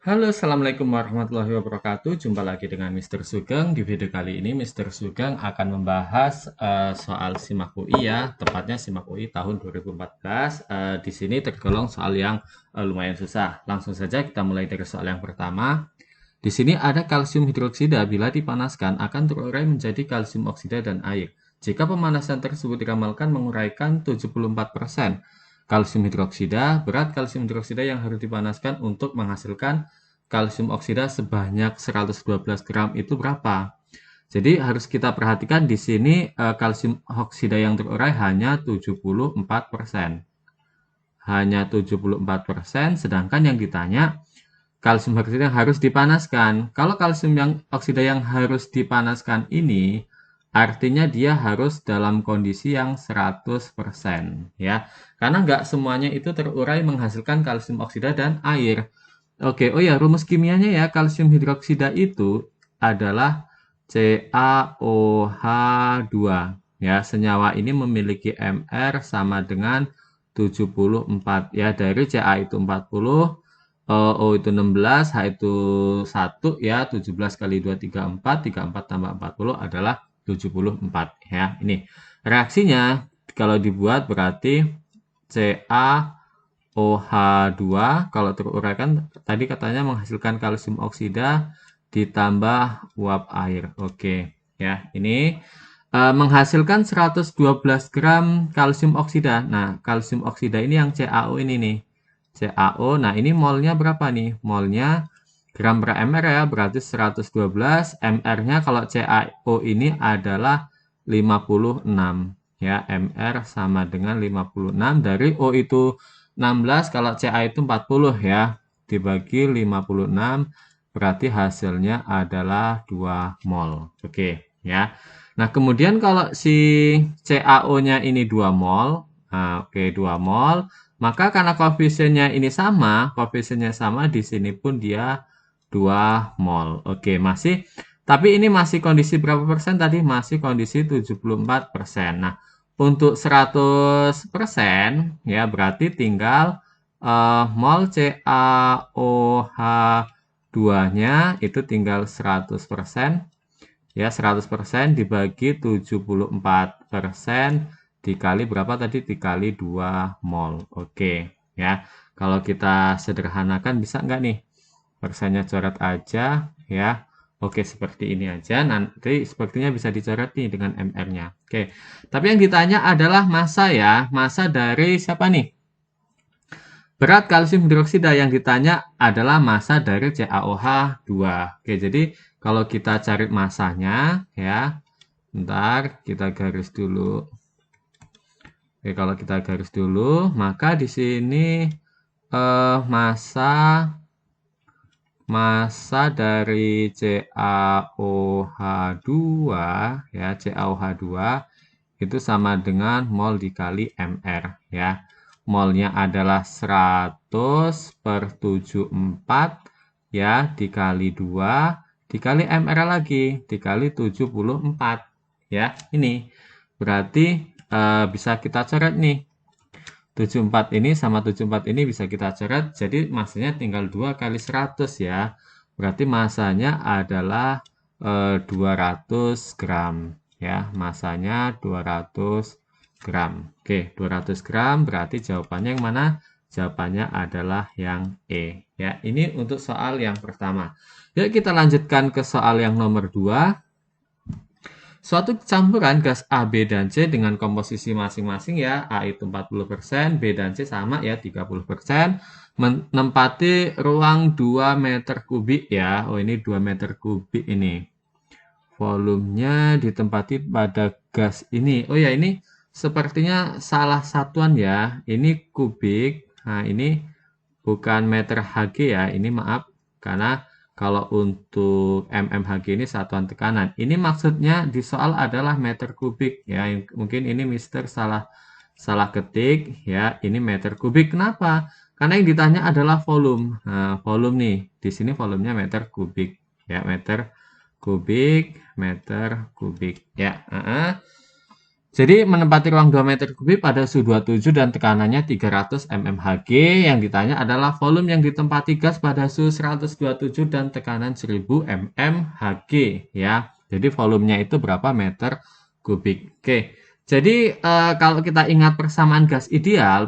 Halo, Assalamualaikum warahmatullahi wabarakatuh. Jumpa lagi dengan Mr. Sugeng. Di video kali ini, Mr. Sugeng akan membahas soal SIMAK UI ya, tepatnya SIMAK UI tahun 2014. Di sini tergolong soal yang lumayan susah. Langsung saja kita mulai dari soal yang pertama. Di sini ada kalsium hidroksida bila dipanaskan akan terurai menjadi kalsium oksida dan air. Jika pemanasan tersebut diramalkan menguraikan 74% kalsium hidroksida, berat kalsium hidroksida yang harus dipanaskan untuk menghasilkan kalsium oksida sebanyak 112 gram itu berapa? Jadi harus kita perhatikan di sini kalsium oksida yang terurai hanya 74%. Hanya 74%, sedangkan yang ditanya kalsium oksida yang harus dipanaskan. Kalau kalsium yang oksida yang harus dipanaskan ini artinya dia harus dalam kondisi yang 100% ya. Karena nggak semuanya itu terurai menghasilkan kalsium oksida dan air. Oke, oh ya, rumus kimianya ya, kalsium hidroksida itu adalah CaOH2. Ya, senyawa ini memiliki Mr sama dengan 74 ya. Dari Ca itu 40, O itu 16, H itu 1 ya, 17 kali 2 34, 34 tambah 40 adalah 74 ya. Ini reaksinya kalau dibuat berarti CaOH2 kalau teruraikan tadi katanya menghasilkan kalsium oksida ditambah uap air. Oke, ya. Ini menghasilkan 112 gram kalsium oksida. Nah, kalsium oksida ini yang CaO ini nih. CaO. Nah, ini molnya berapa nih? Molnya gram per mr ya, berarti 112. Mr-nya kalau CaO ini adalah 56 ya. Mr sama dengan 56 dari O itu 16, kalau Ca itu 40 ya. Dibagi 56 berarti hasilnya adalah 2 mol. Oke, ya. Nah, kemudian kalau si CaO-nya ini 2 mol, nah, oke, 2 mol, maka karena koefisiennya ini sama, koefisiennya sama, di sini pun dia 2 mol. Oke, masih, tapi ini masih kondisi berapa persen tadi? Masih kondisi 74%. Nah, untuk 100% ya berarti tinggal mol CaOH2-nya itu tinggal 100%. Ya, 100% dibagi 74% dikali berapa tadi? Dikali 2 mol. Oke, ya. Kalau kita sederhanakan bisa nggak nih? Persennya coret aja, ya. Oke, seperti ini aja. Nanti sepertinya bisa dicoret nih dengan MR-nya. Oke, tapi yang ditanya adalah massa ya. Massa dari siapa nih? Berat kalsium hidroksida yang ditanya adalah massa dari CaOH2. Oke, jadi kalau kita cari massanya ya, bentar kita garis dulu. Oke, kalau kita garis dulu, maka di sini massa dari CaOH2 ya, CaOH2 itu sama dengan mol dikali Mr ya. Molnya adalah 100 per 74 ya, dikali 2 dikali Mr lagi dikali 74 ya. Ini berarti bisa kita coret nih. 74 ini sama 74 ini bisa kita coret, jadi massanya tinggal 2 kali 100 ya. Berarti massanya adalah 200 gram ya. Massanya 200 gram. Oke, 200 gram berarti jawabannya yang mana? Jawabannya adalah yang E ya. Ini untuk soal yang pertama. Yuk kita lanjutkan ke soal yang nomor 2. Suatu campuran gas A, B, dan C dengan komposisi masing-masing ya, A itu 40%, B dan C sama ya 30%, menempati ruang 2 meter kubik ya. Oh, ini 2 meter kubik ini. Volumenya ditempati pada gas ini. Oh ya, ini sepertinya salah satuan ya. Ini kubik. Nah, ini bukan meter Hg ya. Ini maaf karena kalau untuk mmHg ini satuan tekanan. Ini maksudnya di soal adalah meter kubik ya. Mungkin ini Mister salah ketik ya. Ini meter kubik. Kenapa? Karena yang ditanya adalah volume. Nah, volume nih. Di sini volumenya meter kubik ya, meter kubik ya. Jadi menempati ruang 2 meter kubik pada suhu 27 dan tekanannya 300 mmHg. Yang ditanya adalah volume yang ditempati gas pada suhu 127 dan tekanan 1000 mmHg ya. Jadi volumenya itu berapa meter kubik. Oke. Jadi kalau kita ingat persamaan gas ideal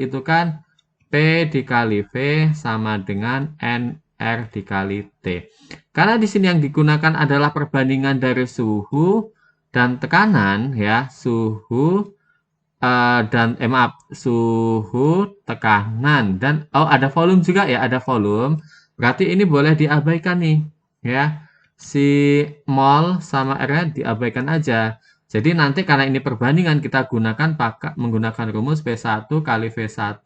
itu kan P dikali V sama dengan NR dikali T. Karena di sini yang digunakan adalah perbandingan dari suhu dan tekanan ya, suhu tekanan dan ada volume juga ya, ada volume. Berarti ini boleh diabaikan nih ya. Si mol sama R-nya diabaikan aja. Jadi nanti karena ini perbandingan kita gunakan menggunakan rumus P1 kali V1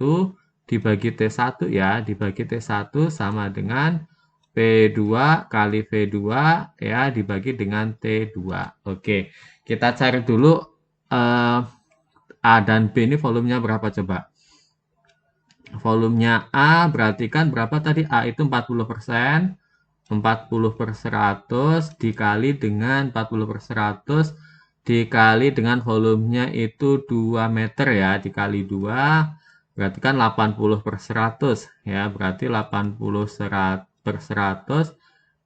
dibagi T1 ya, dibagi T1 sama dengan P2 kali V2 ya dibagi dengan T2. Oke, kita cari dulu A dan B ini volumenya berapa coba? Volumenya A berarti kan berapa tadi? A itu 40%. 40 per 100 dikali dengan 40 per 100 dikali dengan volumenya itu 2 meter ya, dikali 2 berarti kan 80 per 100 ya, berarti 80 per 100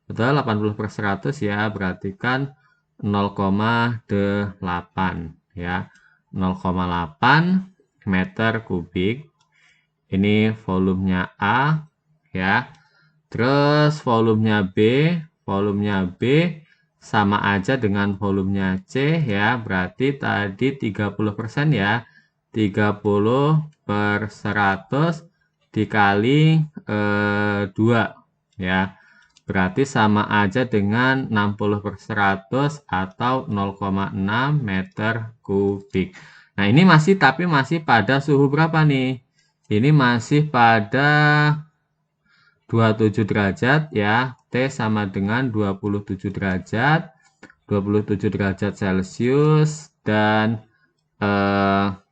betul, 80 per 100 ya, berarti kan 0,8 ya, 0,8 meter kubik. Ini volumenya A ya. Terus volumenya B sama aja dengan volumenya C ya, berarti tadi 30% ya, 30 per 100 dikali 2 ya, berarti sama aja dengan 60 per 100 atau 0,6 meter kubik. Nah ini tapi masih pada suhu berapa nih? Ini masih pada 27 derajat ya, T sama dengan 27 derajat, 27 derajat Celcius dan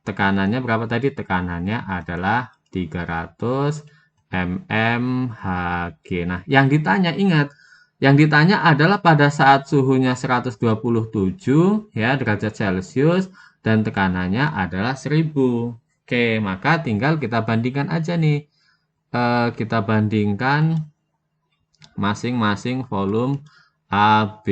tekanannya berapa tadi? Tekanannya adalah 300 mmHg. Nah, yang ditanya ingat, yang ditanya adalah pada saat suhunya 127 ya derajat Celcius dan tekanannya adalah 1000. Oke, maka tinggal kita bandingkan aja nih. Kita bandingkan masing-masing volume A, B,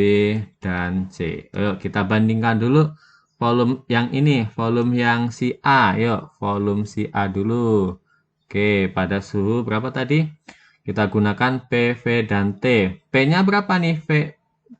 dan C. Ayo kita bandingkan dulu volume yang ini, volume yang si A. Yuk, volume si A dulu. Oke, pada suhu berapa tadi? Kita gunakan P, V, dan T. P-nya berapa nih?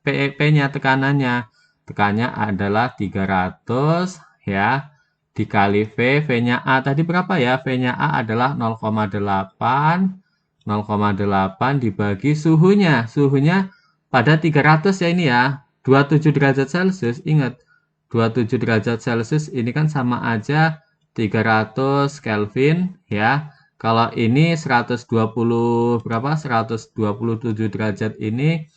P-nya tekanannya. Tekanannya adalah 300 ya. Dikali V, V-nya A tadi berapa ya? V-nya A adalah 0,8. 0,8 dibagi suhunya. Suhunya pada 300 ya ini ya. 27 derajat Celcius. Ingat, 27 derajat Celcius ini kan sama aja 300 Kelvin ya. Kalau ini 120 berapa? 127 derajat ini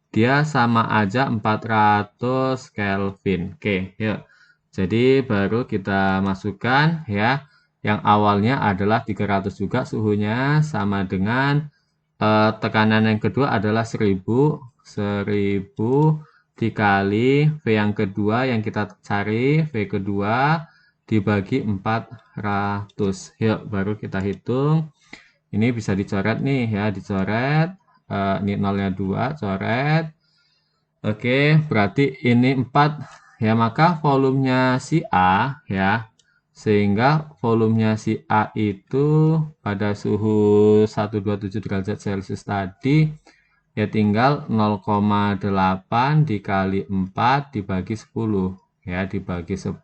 dia sama aja 400 Kelvin. Oke, yuk. Jadi baru kita masukkan ya. Yang awalnya adalah 300 juga suhunya sama dengan tekanan yang kedua adalah 1000 dikali V yang kedua yang kita cari, V kedua dibagi 400. Yuk, baru kita hitung. Ini bisa dicoret nih ya, dicoret. Ini nolnya 2, coret. Oke, berarti ini 4 ya, maka volumenya si A ya. Sehingga volumenya si A itu pada suhu 127 derajat Celcius tadi ya tinggal 0,8 dikali 4 dibagi 10 ya, dibagi 10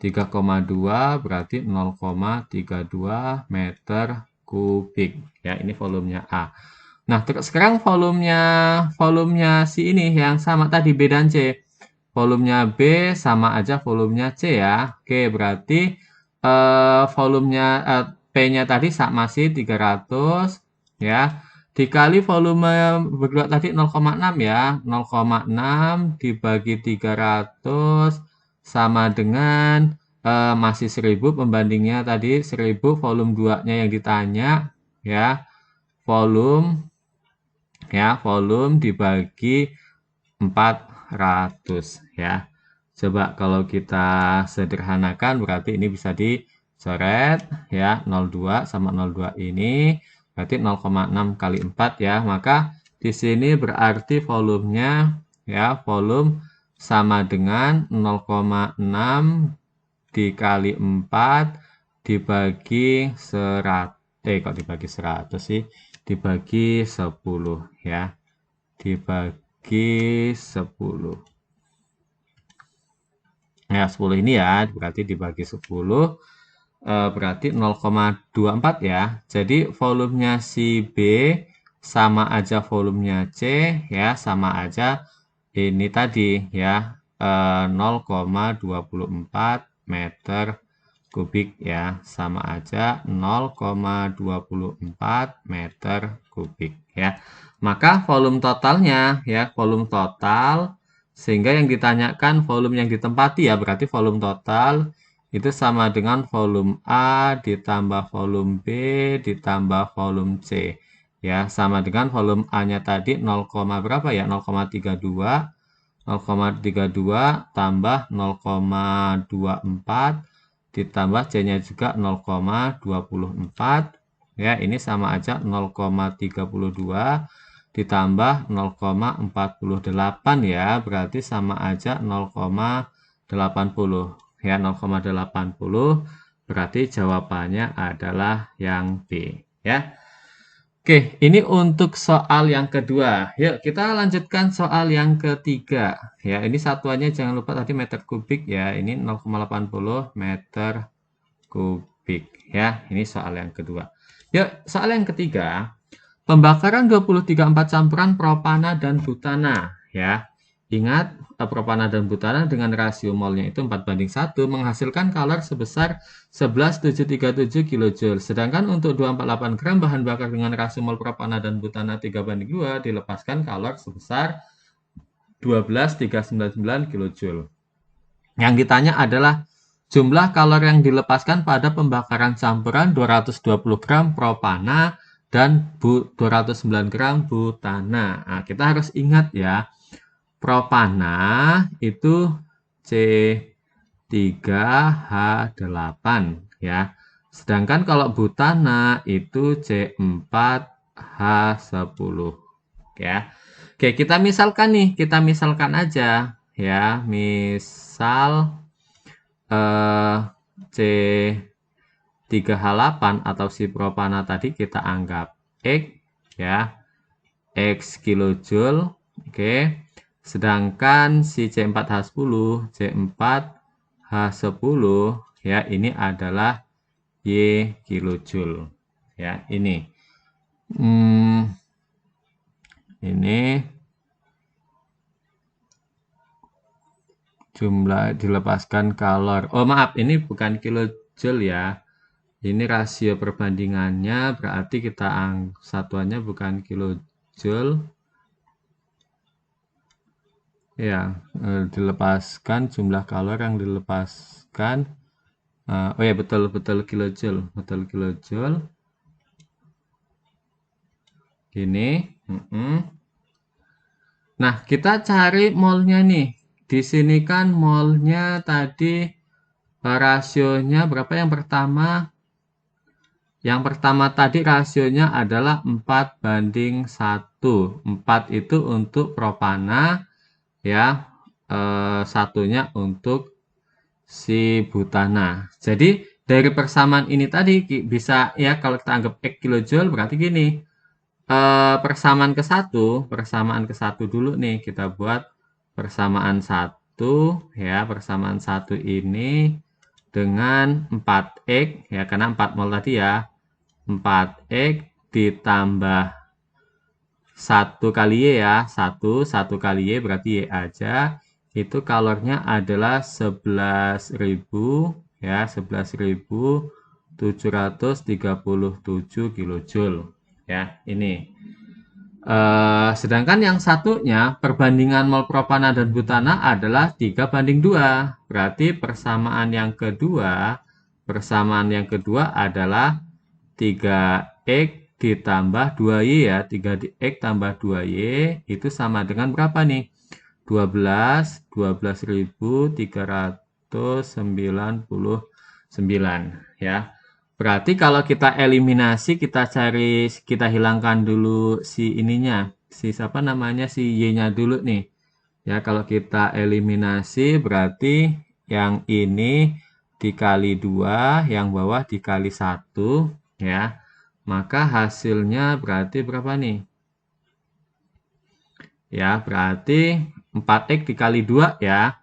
3,2 berarti 0,32 meter kubik ya, ini volumenya A. Nah, sekarang volumenya si ini yang sama tadi B dan C. Volumenya B sama aja volumenya C ya. Oke, berarti volumenya P-nya tadi masih 300 ya. Dikali volume berdua tadi 0,6 ya. 0,6 dibagi 300 sama dengan masih 1000, pembandingnya tadi 1000, volume 2-nya yang ditanya ya. Volume dibagi 400 ya. Coba kalau kita sederhanakan berarti ini bisa dicoret ya, 0,2 sama 0,2 ini berarti 0,6 kali 4 ya. Maka di sini berarti volumenya ya, volume sama dengan 0,6 dikali 4 dibagi 100. Kok dibagi 100 sih? Dibagi 10 ya. Dibagi 10. Ya, 10 ini ya, berarti dibagi 10 berarti 0,24 ya. Jadi volumenya si B sama aja volumenya C ya, sama aja ini tadi ya, 0,24 meter kubik ya, sama aja 0,24 meter kubik ya. Maka volume totalnya ya, volume total, sehingga yang ditanyakan volume yang ditempati ya, berarti volume total itu sama dengan volume A ditambah volume B ditambah volume C ya, sama dengan volume A-nya tadi 0, berapa ya, 0,32 tambah 0,24 ditambah C-nya juga 0,24 ya, ini sama aja 0,32 ditambah 0,48 ya, berarti sama aja 0,80 ya, 0,80 berarti jawabannya adalah yang B ya. Oke, ini untuk soal yang kedua. Yuk, kita lanjutkan soal yang ketiga. Ya, ini satuannya jangan lupa tadi meter kubik ya. Ini 0,80 meter kubik ya. Ini soal yang kedua. Yuk, soal yang ketiga. Pembakaran 23,4 campuran propana dan butana ya. Ingat, propana dan butana dengan rasio molnya itu 4:1 menghasilkan kalor sebesar 11,737 kJ. Sedangkan untuk 248 gram bahan bakar dengan rasio mol propana dan butana 3:2 dilepaskan kalor sebesar 12,399 kJ. Yang ditanya adalah jumlah kalor yang dilepaskan pada pembakaran campuran 220 gram propana dan 209 gram butana. Nah, kita harus ingat ya, propana itu C3H8 ya. Sedangkan kalau butana itu C4H10 ya. Oke, kita misalkan nih, kita misalkan aja ya. Misal C3H8 atau si propana tadi kita anggap X ya. X kilojoule. Oke. Sedangkan si C4H10 ya, ini adalah Y kilojoule ya, ini jumlah dilepaskan kalor. Oh maaf, ini bukan kilojoule ya, ini rasio perbandingannya, berarti kita satuannya bukan kilojoule ya, dilepaskan jumlah kalor yang dilepaskan. Oh ya, betul kilojoule, betul kilojoule. Ini. Nah, kita cari molnya nih. Di sini kan molnya tadi rasionya berapa yang pertama? Yang pertama tadi rasionya adalah 4:1. 4 itu untuk propana ya, satunya untuk si butana. Jadi dari persamaan ini tadi bisa ya, kalau kita anggap X kilojoule berarti gini, persamaan ke satu dulu nih, kita buat persamaan 1 ya, persamaan 1 ini dengan 4X ya, karena 4 mol tadi ya, 4X ditambah 1 kali Y ya, 1 kali Y berarti Y aja, itu kalornya adalah 11.000 ya, 11.737 kilojoule ya, ini. Sedangkan yang satunya perbandingan mol propana dan butana adalah 3:2. Berarti persamaan yang kedua adalah 3X ditambah 2Y ya, 3X tambah 2Y itu sama dengan berapa nih? 12.399 ya. Berarti kalau kita eliminasi, kita hilangkan dulu si ininya, si siapa namanya, si Y-nya dulu nih. Ya, kalau kita eliminasi berarti yang ini dikali 2, yang bawah dikali 1 ya. Maka hasilnya berarti berapa nih? Ya, berarti 4x dikali 2 ya.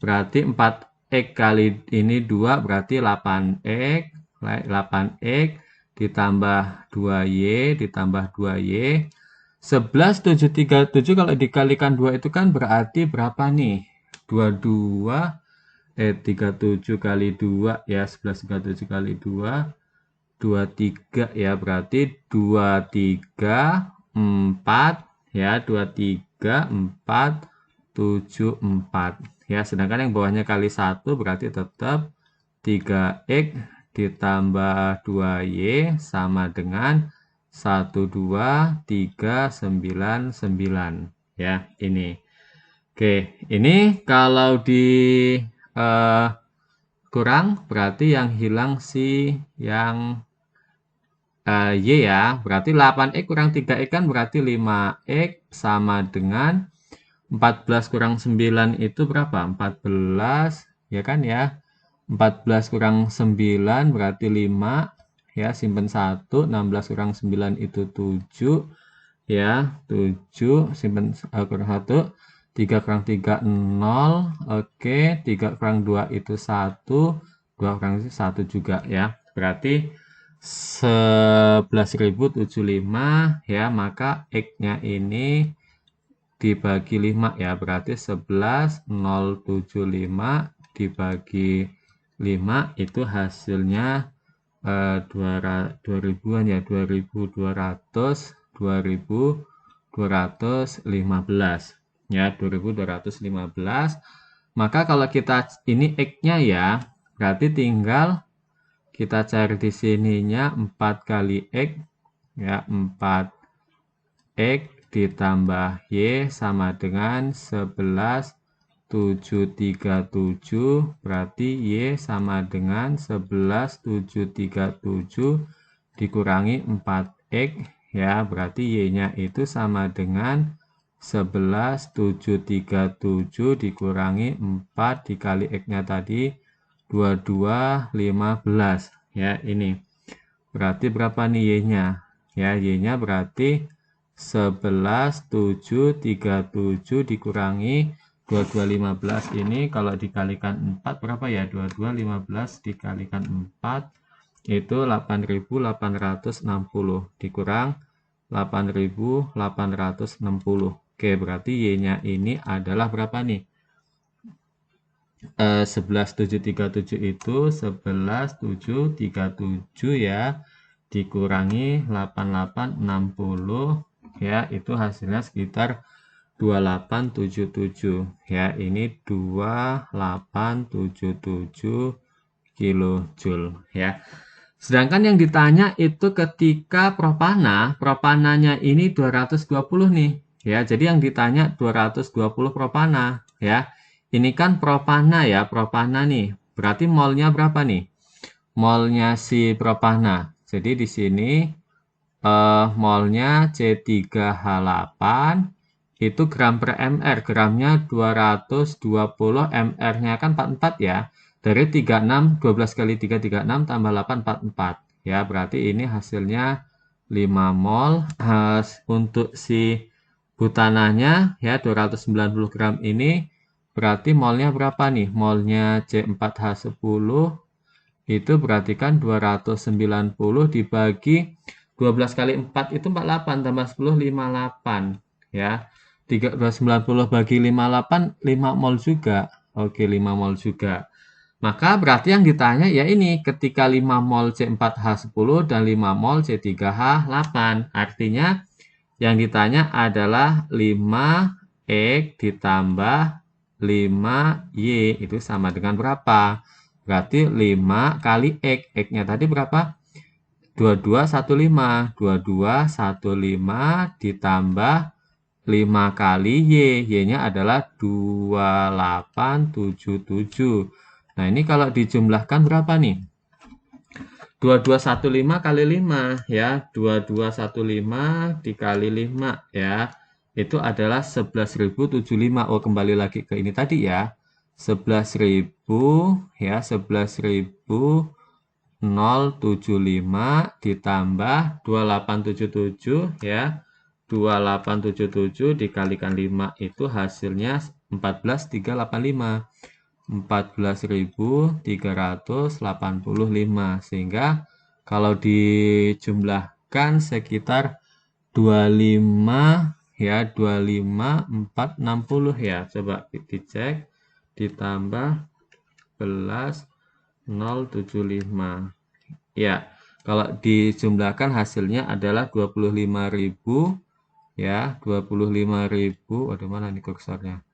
Berarti 4x kali ini 2 berarti 8x. 8x ditambah 2y ditambah 2y. 11.737 kalau dikalikan 2 itu kan berarti berapa nih? 37 kali 2 ya. 11.37 kali 2. 23 ya. Berarti 23, 4 ya. 23, 4, 7, 4 ya. Sedangkan yang bawahnya kali 1 berarti tetap 3x ditambah 2y sama dengan 12399 ya. Ini oke, ini kalau di kurang berarti yang hilang si yang y ya. Berarti 8x kurang 3x kan berarti 5x sama dengan 14 kurang 9 itu berapa? 14 ya kan ya. 14 kurang 9 berarti 5 ya, simpen 1. 16 kurang 9 itu 7 ya, 7 simpen kurang 1. 3 kurang 3 0. Oke, 3 kurang 2 itu 1. 2 kurang 1 juga ya. Berarti 11.075 ya, maka X-nya ini dibagi 5 ya, berarti 11.075 dibagi 5 itu hasilnya 2000-an ya, 2215 ya, 2215. Maka kalau kita ini X-nya ya, berarti tinggal kita cari di sininya 4 kali X ya, 4x ditambah Y sama dengan 11.737, berarti Y sama dengan 11.737 dikurangi 4x ya, berarti Y-nya itu sama dengan 11.737 dikurangi 4 dikali X-nya tadi 2215 ya. Ini berarti berapa nih Y-nya ya? Y-nya berarti 11.737 dikurangi 2215 ini kalau dikalikan 4 berapa ya? 2215 dikalikan 4 itu 8.860 dikurang 8.860. Oke, berarti Y-nya ini adalah berapa nih? 11.737 itu 11.737 ya, dikurangi 8860 ya, itu hasilnya sekitar 2877 ya. Ini 2877 kilojoule ya. Sedangkan yang ditanya itu ketika propananya ini 220 nih ya. Jadi yang ditanya 220 propana ya. Ini kan propana ya, propana nih. Berarti molnya berapa nih? Molnya si propana. Jadi di sini molnya C3H8 itu gram per mr. Gramnya 220, mr-nya kan 44 ya. Dari 36, 12 kali 3, 36, tambah 8, 44. Ya, berarti ini hasilnya 5 mol. Untuk si butananya ya, 290 gram ini, berarti molnya berapa nih? Molnya C4H10 itu berarti kan 290 dibagi 12 kali 4 itu 48, tambah 10, 58. Ya, 290 bagi 58, 5 mol juga. Oke, 5 mol juga. Maka berarti yang ditanya ya ini, ketika 5 mol C4H10 dan 5 mol C3H8. Artinya yang ditanya adalah 5X ditambah 5Y itu sama dengan berapa? Berarti 5 kali X. X-nya tadi berapa? 2215. 2215 ditambah 5 kali Y. Y-nya adalah 2877. Nah, ini kalau dijumlahkan berapa nih? 2215 kali 5 ya. 2215 dikali 5 ya. Itu adalah 11.075. Oh, kembali lagi ke ini tadi ya. 11.000 ya, 11.075 ditambah 2877 ya. 2877 dikalikan 5 itu hasilnya 14.385. 14.385, sehingga kalau dijumlahkan sekitar 25 ya, 25.460 ya. Coba dicek ditambah 11.075 ya. Kalau dijumlahkan hasilnya adalah 25.000 ya, 25.000. Ada mana nih kursornya?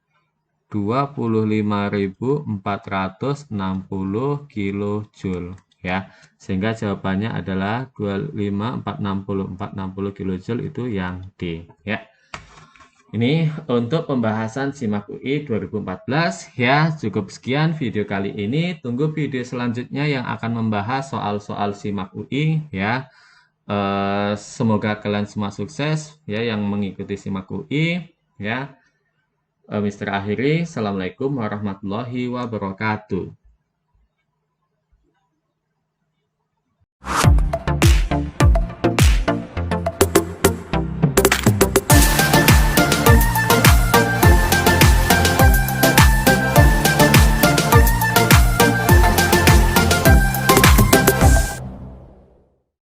25.460 kilojoule ya. Sehingga jawabannya adalah 25.460 kilojoule, itu yang D ya. Ini untuk pembahasan SIMAK UI 2014 ya. Cukup sekian video kali ini. Tunggu video selanjutnya yang akan membahas soal-soal SIMAK UI ya. Semoga kalian semua sukses ya yang mengikuti SIMAK UI ya. Mr. Akhiri, Assalamualaikum warahmatullahi wabarakatuh.